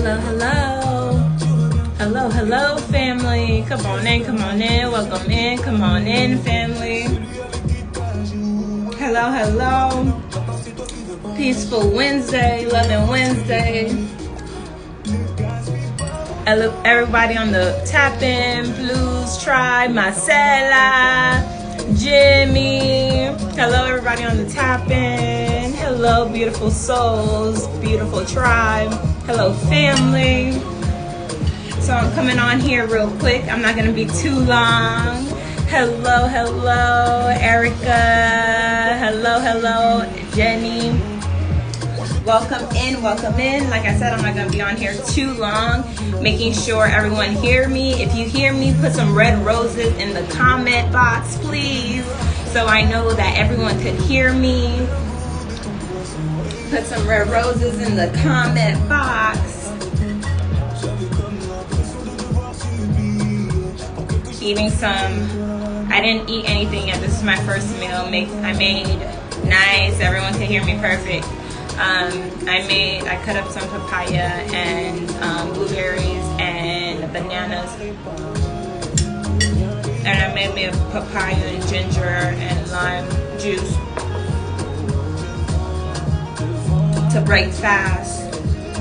Hello, hello. Hello, hello, family. Come on in, come on in. Welcome in, come on in, family. Hello, hello. Peaceful Wednesday, loving Wednesday. Hello, everybody on the Tap-In, Blues Tribe, Marcella, Jimmy. Hello, everybody on the Tap-In. Hello, beautiful souls, beautiful tribe. Hello, family. So I'm coming on here real quick. I'm not going to be too long. Hello, hello, Erica. Hello, hello, Jenny. Welcome in, welcome in. Like I said, I'm not going to be on here too long. Making sure everyone hear me. If you hear me, put some red roses in the comment box, please. So I know that everyone could hear me. Put some red roses in the comment box. Eating some, I didn't eat anything yet. This is my first meal. I made nice. Everyone can hear me perfect. I cut up some papaya and blueberries and bananas. And I made me a papaya and ginger and lime juice to break fast.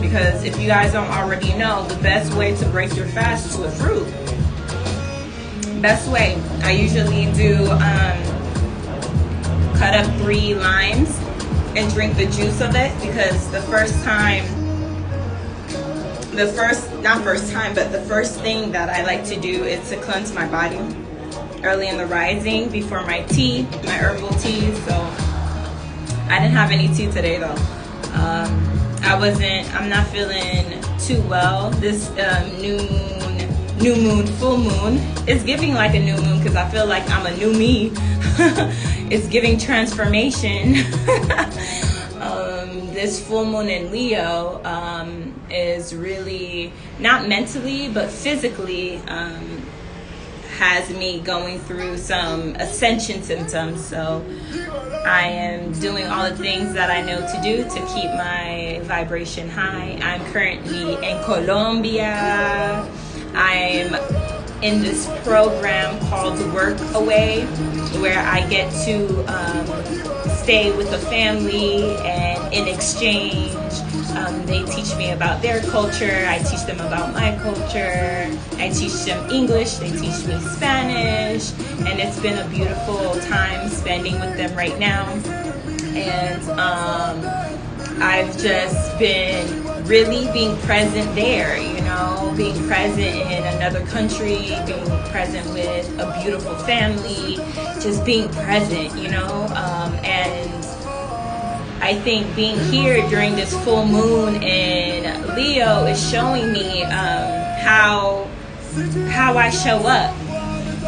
Because if you guys don't already know, the best way to break your fast is with fruit. Best way. I usually do cut up 3 limes and drink the juice of it, because the first thing that I like to do is to cleanse my body early in the rising before my tea, my herbal tea. So I didn't have any tea today though. I'm not feeling too well. This new moon, full moon, it's giving like a new moon because I feel like I'm a new me. It's giving transformation. This full moon in Leo is really, not mentally, but physically, has me going through some ascension symptoms. So I am doing all the things that I know to do to keep my vibration high. I'm currently in Colombia. I'm in this program called Work Away, where I get to stay with a family, and in exchange they teach me about their culture, I teach them about my culture, I teach them English, they teach me Spanish, and it's been a beautiful time spending with them right now. And I've just been really being present there, you know, being present in another country, being present with a beautiful family, just being present, you know. And I think being here during this full moon in Leo is showing me how I show up,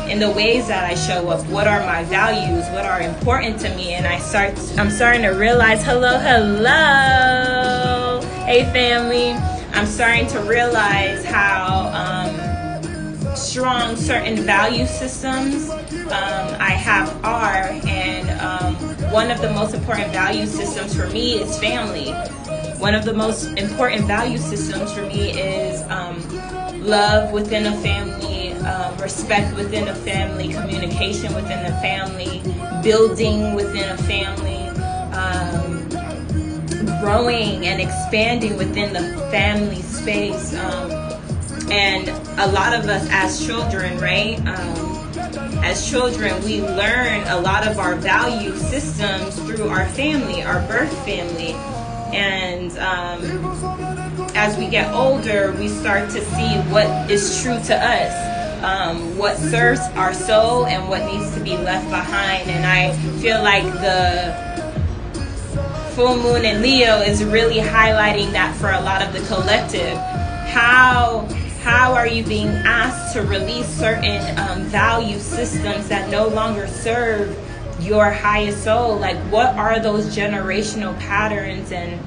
in the ways that I show up, what are my values, what are important to me. And I'm starting to realize, hello, hey family, I'm starting to realize how strong certain value systems I are, and one of the most important value systems for me is family. One of the most important value systems for me is love within a family, respect within a family, communication within a family, building within a family, growing and expanding within the family space. And a lot of us as children, right? As children, we learn a lot of our value systems through our family, our birth family. And as we get older, we start to see what is true to us, what serves our soul and what needs to be left behind. And I feel like the full moon in Leo is really highlighting that for a lot of the collective. How are you being asked to release certain value systems that no longer serve your highest soul? Like, what are those generational patterns and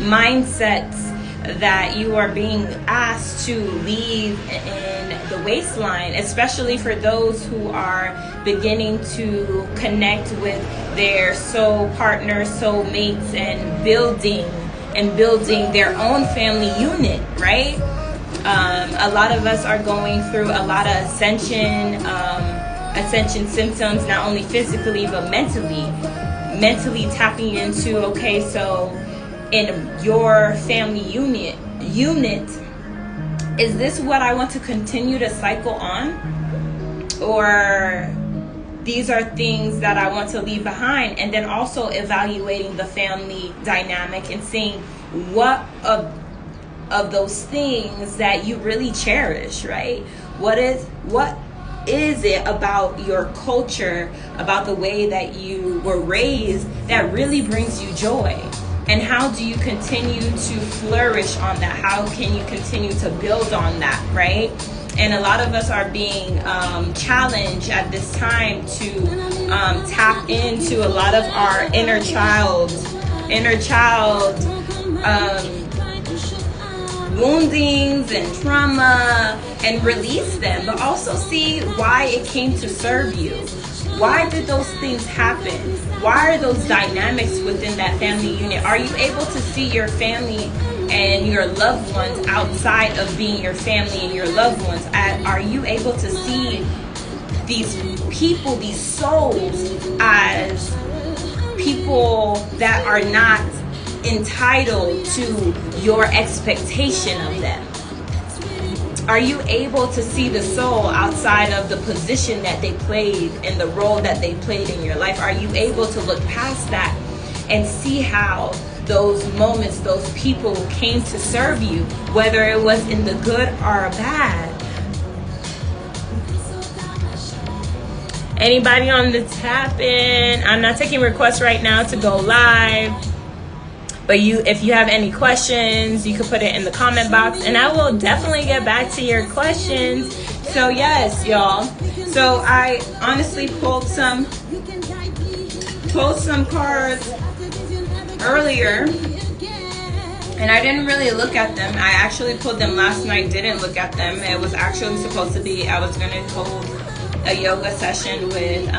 mindsets that you are being asked to leave in the waistline, especially for those who are beginning to connect with their soul partners, soul mates, and building and building their own family unit, right? A lot of us are going through a lot of ascension symptoms, not only physically but mentally tapping into, okay, so in your family unit, is this what I want to continue to cycle on, or these are things that I want to leave behind? And then also evaluating the family dynamic and seeing what of those things that you really cherish, right? What is it about your culture, about the way that you were raised, that really brings you joy? And how do you continue to flourish on that? How can you continue to build on that, right? And a lot of us are being challenged at this time to tap into a lot of our inner child woundings and trauma, and release them, but also see why it came to serve you. Why did those things happen? Why are those dynamics within that family unit? Are you able to see your family and your loved ones outside of being your family and your loved ones? Are you able to see these people, these souls, as people that are not entitled to your expectation of them? Are you able to see the soul outside of the position that they played and the role that they played in your life? Are you able to look past that and see how those moments, those people came to serve you, whether it was in the good or bad? Anybody on the tap in? I'm not taking requests right now to go live. But if you have any questions, you can put it in the comment box, and I will definitely get back to your questions. So yes, y'all. So I honestly pulled some cards earlier, and I didn't really look at them. I actually pulled them last night, didn't look at them. It was actually supposed to be, I was going to hold a yoga session with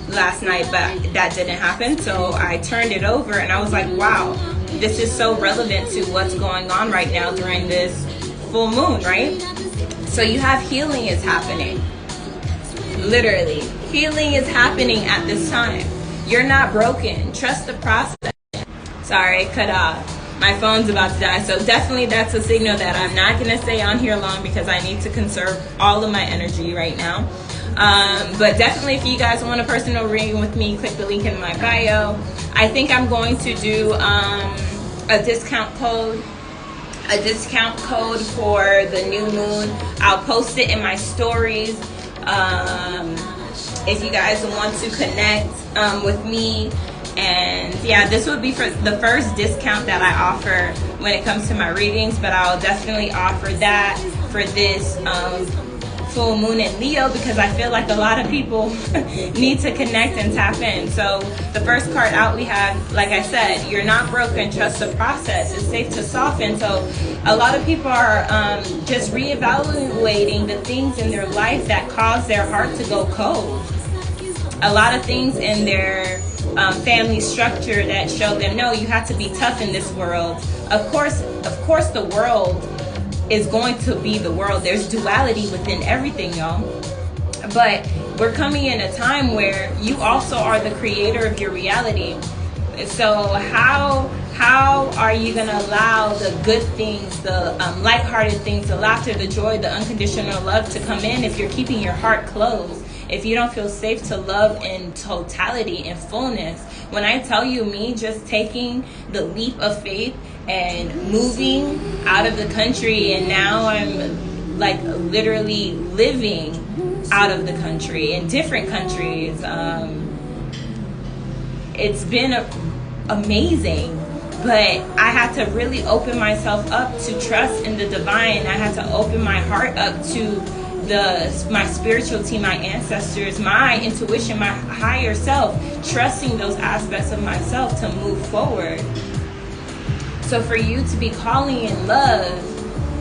last night, but that didn't happen. So I turned it over and I was like, wow, this is so relevant to what's going on right now during this full moon, right? So you have healing is happening. Literally, healing is happening at this time. You're not broken. Trust the process. Sorry, cut off. My phone's about to die. So definitely that's a signal that I'm not going to stay on here long because I need to conserve all of my energy right now. But definitely if you guys want a personal reading with me, click the link in my bio. I think I'm going to do a discount code for the new moon. I'll post it in my stories. If you guys want to connect with me. And yeah, this would be for the first discount that I offer when it comes to my readings, but I'll definitely offer that for this full moon in Leo, because I feel like a lot of people need to connect and tap in. So the first card out we have, like I said, you're not broken, trust the process. It's safe to soften. So a lot of people are just reevaluating the things in their life that cause their heart to go cold. A lot of things in their family structure that show them, no, you have to be tough in this world. Of course the world is going to be the world. There's duality within everything, y'all. But we're coming in a time where you also are the creator of your reality. So how are you going to allow the good things, the lighthearted things, the laughter, the joy, the unconditional love to come in if you're keeping your heart closed? If you don't feel safe to love in totality and fullness? When I tell you, me just taking the leap of faith and moving out of the country, and now I'm like literally living out of the country in different countries. It's been amazing, but I had to really open myself up to trust in the divine. I had to open my heart up to my spirituality, my ancestors, my intuition, my higher self, trusting those aspects of myself to move forward. So for you to be calling in love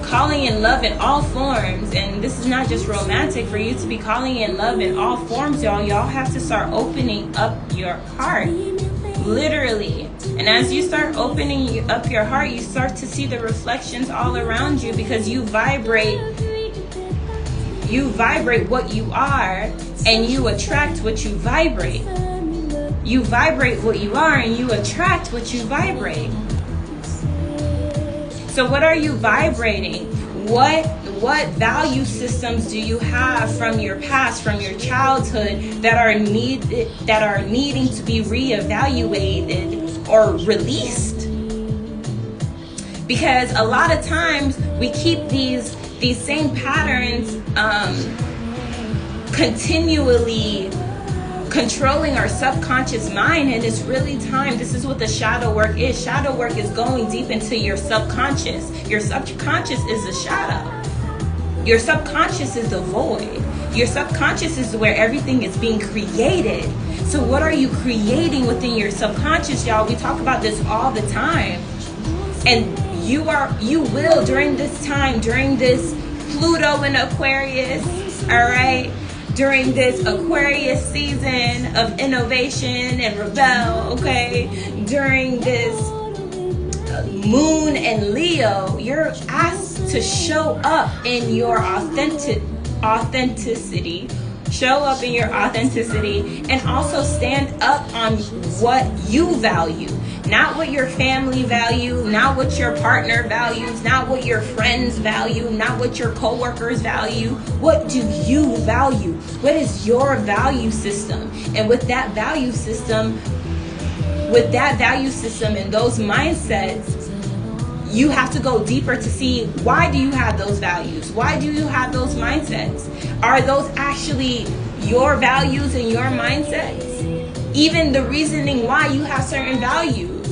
calling in love in all forms. And this is not just romantic. For you to be calling in love in all forms, y'all have to start opening up your heart, literally. And as you start opening up your heart, you start to see the reflections all around you, because you vibrate what you are, and you attract what you vibrate. You vibrate what you are, and you attract what you vibrate. So what are you vibrating? What value systems do you have from your past, from your childhood, that are needing to be reevaluated or released? Because a lot of times we keep these same patterns continually controlling our subconscious mind, and it's really time. This is what the shadow work is. Shadow work is going deep into your subconscious. Your subconscious is a shadow. Your subconscious is the void. Your subconscious is where everything is being created. So what are you creating within your subconscious, y'all? We talk about this all the time. And you will, during this time, during this Pluto in Aquarius, all right, during this Aquarius season of innovation and rebel, okay, during this moon and Leo, you're asked to show up in your authenticity. Show up in your authenticity, and also stand up on what you value. Not what your family value, not what your partner values, not what your friends value, not what your coworkers value. What do you value? What is your value system? And with that value system and those mindsets, you have to go deeper to see, why do you have those values? Why do you have those mindsets? Are those actually your values and your mindsets? Even the reasoning why you have certain values.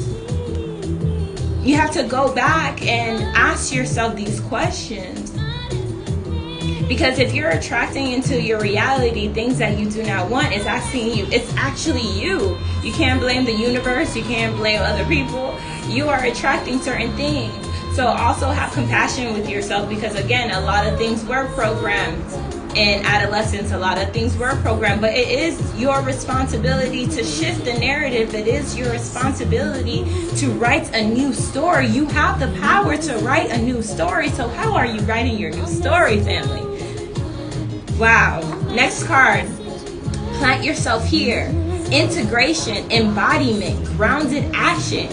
You have to go back and ask yourself these questions. Because if you're attracting into your reality things that you do not want, it's actually you. You can't blame the universe. You can't blame other people. You are attracting certain things. So also have compassion with yourself, because again, a lot of things were programmed in adolescence. A lot of things were programmed, but it is your responsibility to shift the narrative. It is your responsibility to write a new story. You have the power to write a new story. So how are you writing your new story, family? Wow. Next card. Plant yourself here. Integration, embodiment, grounded action.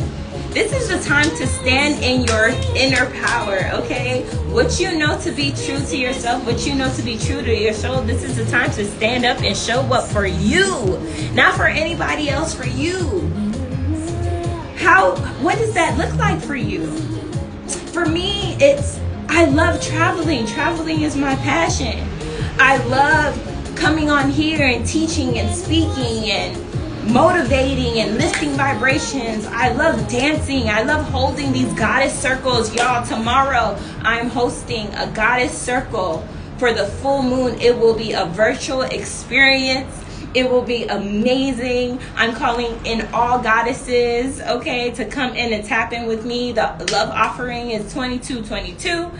This is the time to stand in your inner power, okay? What you know to be true to yourself, what you know to be true to your soul, this is the time to stand up and show up for you. Not for anybody else, for you. What does that look like for you? For me, I love traveling. Traveling is my passion. I love coming on here and teaching and speaking and motivating and lifting vibrations. I love dancing. I love holding these goddess circles. Y'all, tomorrow I'm hosting a goddess circle for the full moon. It will be a virtual experience. It will be amazing. I'm calling in all goddesses, okay, to come in and tap in with me. The love offering is 2222.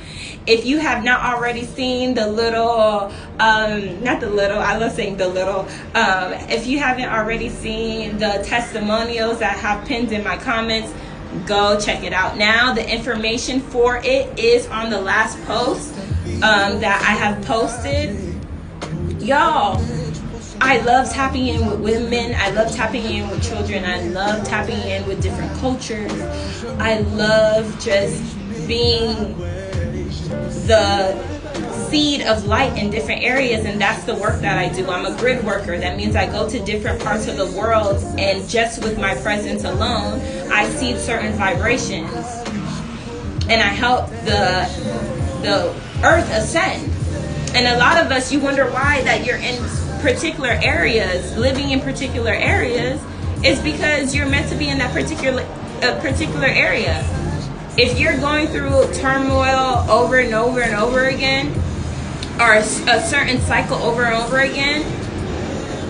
If you have not already seen the little, not the little, I love saying the little. If you haven't already seen the testimonials that I have pinned in my comments, go check it out now. The information for it is on the last post that I have posted. Y'all, I love tapping in with women. I love tapping in with children. I love tapping in with different cultures. I love just being the seed of light in different areas, and that's the work that I do. I'm a grid worker. That means I go to different parts of the world, and just with my presence alone, I seed certain vibrations, and I help the earth ascend. And a lot of us, you wonder why that you're in particular areas, living in particular areas, is because you're meant to be in that particular area. If you're going through turmoil over and over and over again, or a certain cycle over and over again,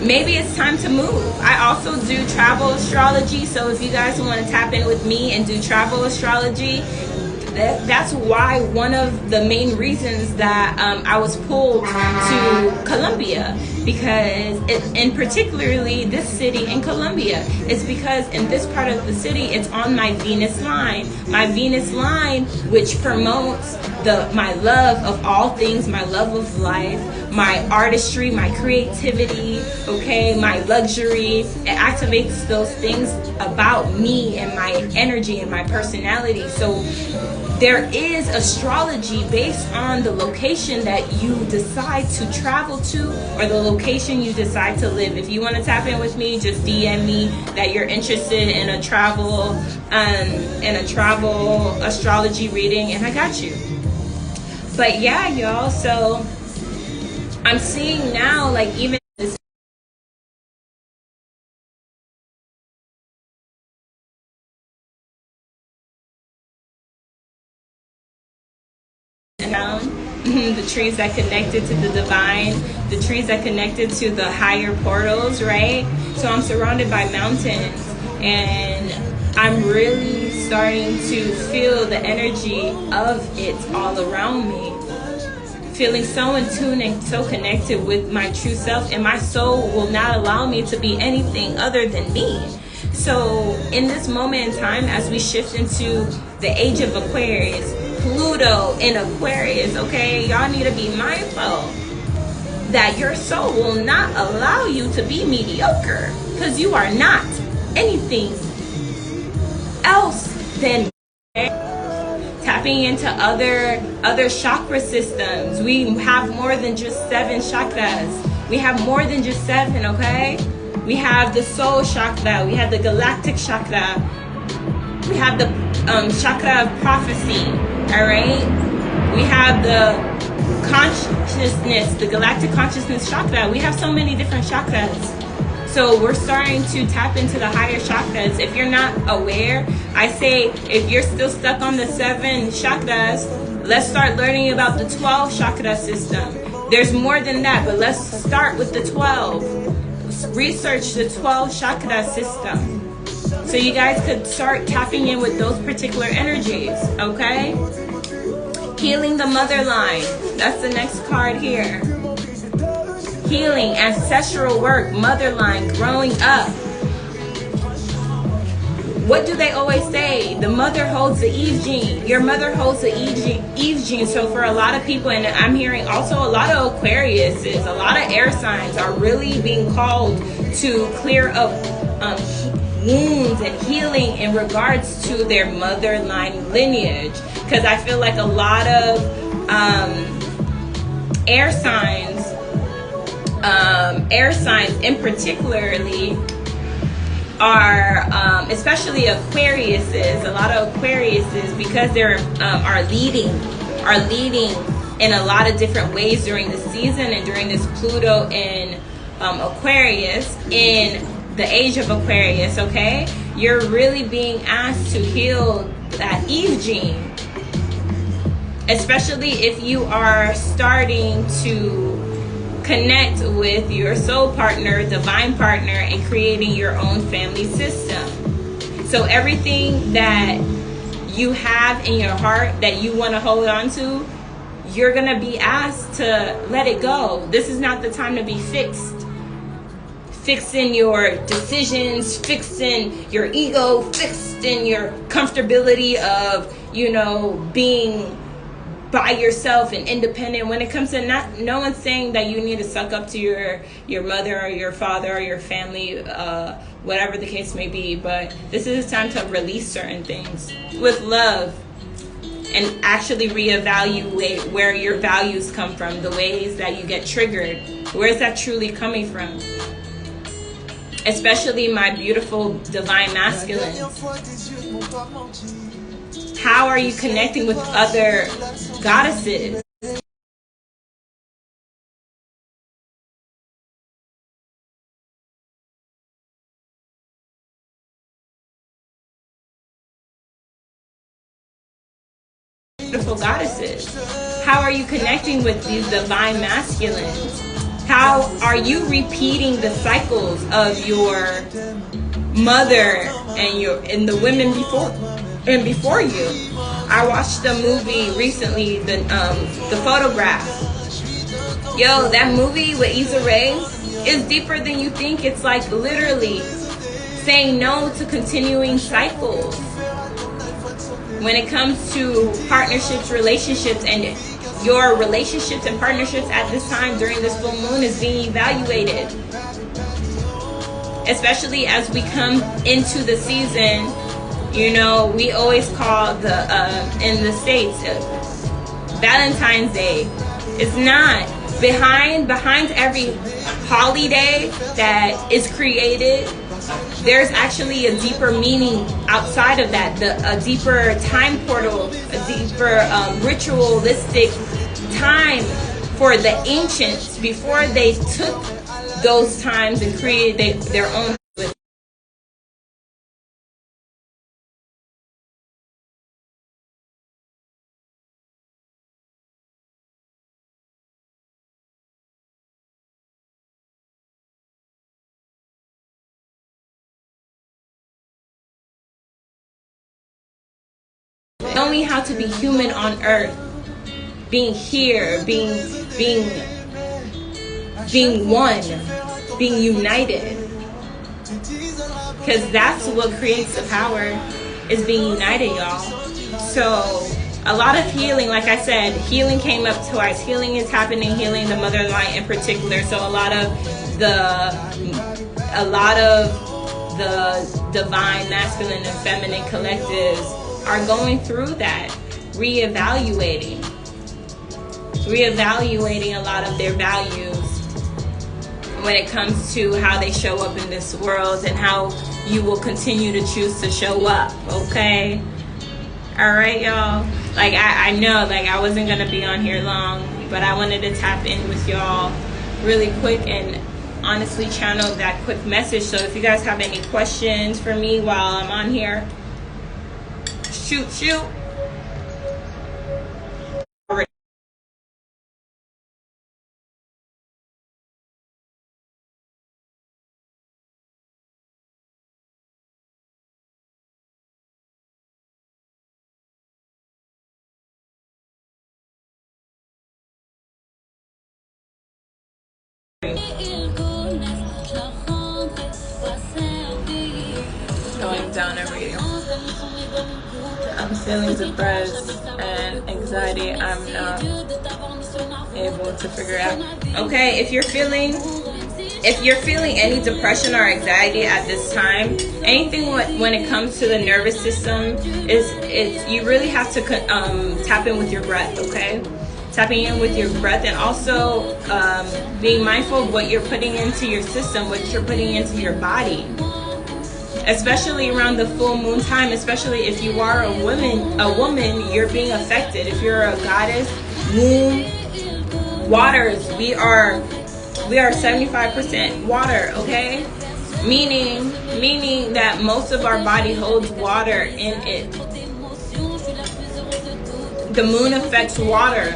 maybe it's time to move. I also do travel astrology, so if you guys want to tap in with me and do travel astrology, that's why one of the main reasons that I was pulled to Colombia, because and particularly this city in Colombia, is because in this part of the city, it's on my Venus line. My Venus line, which promotes my love of all things, my love of life, my artistry, my creativity, okay, my luxury. It activates those things about me and my energy and my personality. So there is astrology based on the location that you decide to travel to, or the location you decide to live. If you want to tap in with me, just DM me that you're interested in a travel astrology reading, and I got you. But yeah, y'all, so I'm seeing now, like, even this the trees that connected to the divine, the trees that connected to the higher portals, right? So I'm surrounded by mountains, and I'm really starting to feel the energy of it all around me. Feeling so in tune and so connected with my true self, and my soul will not allow me to be anything other than me. So in this moment in time, as we shift into the age of Aquarius, Pluto in Aquarius, okay, y'all need to be mindful that your soul will not allow you to be mediocre, because you are not anything else than tapping into other chakra systems. We have more than just 7 chakras. We have more than just 7, okay? We have the soul chakra, we have the galactic chakra, we have the chakra of prophecy, all right? We have the consciousness, the galactic consciousness chakra. We have so many different chakras. So we're starting to tap into the higher chakras. If you're not aware, I say if you're still stuck on the 7 chakras, let's start learning about the 12 chakra system. There's more than that, but let's start with the 12. Research the 12 chakra system, so you guys could start tapping in with those particular energies, okay? Healing the mother line. That's the next card here. Healing, ancestral work, mother line, growing up. What do they always say? The mother holds the Eve gene. Your mother holds the Eve gene. So for a lot of people, and I'm hearing also a lot of Aquariuses, a lot of air signs are really being called to clear up wounds and healing in regards to their mother line lineage. Because I feel like a lot of air signs in particularly are especially Aquariuses, a lot of Aquariuses, because they're are leading in a lot of different ways during the season and during this Pluto in Aquarius, in the age of Aquarius, okay? You're really being asked to heal that Eve gene, especially if you are starting to connect with your soul partner, divine partner, and creating your own family system. So everything that you have in your heart that you want to hold on to, you're going to be asked to let it go. This is not the time to be fixing your decisions, fixing your ego, fixing your comfortability of, being by yourself and independent. When it comes to no one's saying that you need to suck up to your mother or your father or your family, whatever the case may be, but this is a time to release certain things with love and actually reevaluate where your values come from, the ways that you get triggered. Where is that truly coming from? Especially my beautiful divine masculines. How are you connecting with other goddesses? Beautiful goddesses. How are you connecting with these divine masculines? How are you repeating the cycles of your mother and the women before you? I watched the movie recently, the Photograph. Yo, that movie with Issa Rae is deeper than you think. It's like literally saying no to continuing cycles when it comes to partnerships, relationships, and your relationships and partnerships at this time during this full moon is being evaluated. Especially as we come into the season, you know, we always call in the States, Valentine's Day. It's not. Behind every holiday that is created, there's actually a deeper meaning outside of that, a deeper time portal, a deeper ritualistic time for the ancients before they took those times and created their own. Knowing how to be human on earth, being here, being one, being united, because that's what creates the power, is being united, y'all. So a lot of healing, like I said, healing came up twice. Healing is happening, healing the mother line in particular. So a lot of the divine masculine and feminine collectives are going through that, reevaluating a lot of their values when it comes to how they show up in this world and how you will continue to choose to show up. Okay, all right, y'all. Like I know, like I wasn't gonna be on here long, but I wanted to tap in with y'all really quick and honestly channel that quick message. So if you guys have any questions for me while I'm on here, shoot. Going down a reading. I'm feeling depressed and anxiety. I'm not able to figure out. Okay, if you're feeling any depression or anxiety at this time, anything when it comes to the nervous system, is you really have to tap in with your breath. Okay, tapping in with your breath, and also being mindful of what you're putting into your system, what you're putting into your body. Especially around the full moon time, especially if you are a woman, you're being affected. If you're a goddess, moon, waters, we are 75% water, okay? Meaning that most of our body holds water in it. The moon affects water.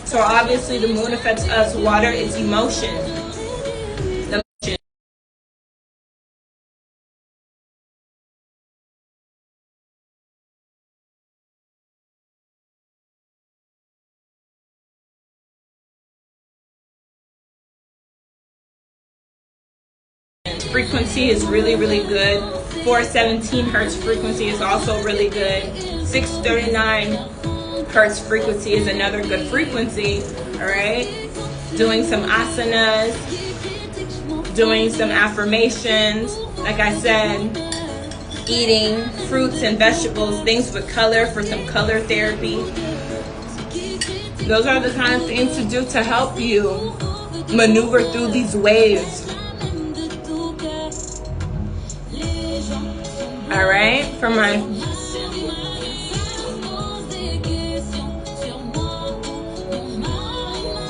So obviously the moon affects us. Water is emotion. Frequency is really good. 417 hertz frequency is also really good. 639 hertz frequency is another good frequency. All right, doing some asanas, doing some affirmations, like I said, eating fruits and vegetables, things with color for some color therapy. Those are the kind of things to do to help you maneuver through these waves. All right, for my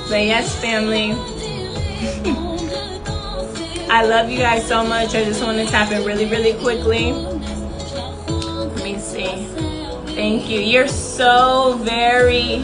but yes, family, I love you guys so much. I just want to tap in really quickly. Let me see. Thank you. You're so very